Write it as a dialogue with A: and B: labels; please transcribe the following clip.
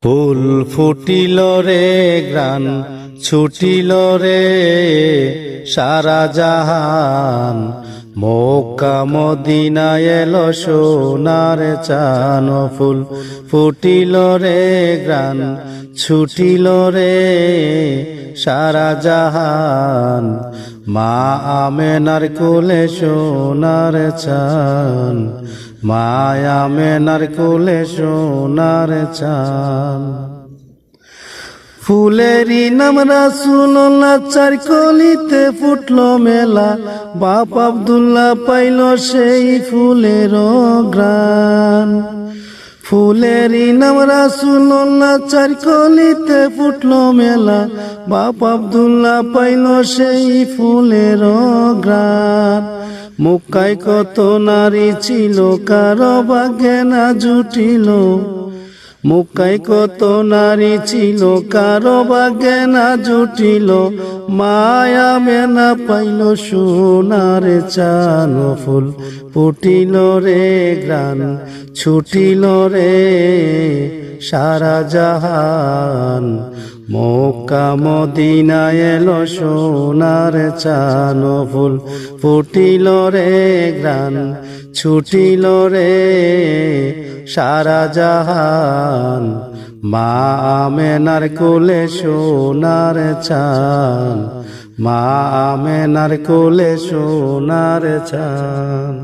A: ফুল ফুটিল রে গ্রান ছুটিল রে সারা জাহান, মক্কা মদিনায় এলো সোনার চান। ফুল ফুটিল রে গ্রান ছুটিল রে সারা জাহান, মা আমেনার কোলে সোনার চান, মা আমেনার কোলে সোনার চান। ফুলেরই নাম রাসূলুল্লাহ, চার কলিতে ফুটলো মেলা, বাপ আব্দুল্লাহ পাইল সেই ফুলের ঘ্রাণ। ফুলেরই নাম রাসূলুল্লাহ, চার কলিতে ফুটলো মেলা, বাপ আব্দুল্লাহ পাইল সেই ফুলের ঘ্রাণ। মক্কায় কত নারী ছিল, কারো ভাগ্যে না জুটিল, মক্কায় কত নারী ছিল, কারো ভাগ্যে না জুটিল, মায়া মেনা পাইল সোনার চান। ফুল ফুটিল রে গ্রান ছুটিল রে সারা জাহান, মক্কা মদিনায় এলো সোনার চান। ফুল ফুটিল রে গ্রান ছুটিল রে সারা জাহান, মা আমেনার কোলে সোনার চান, মা আমেনার কোলে সোনার চান।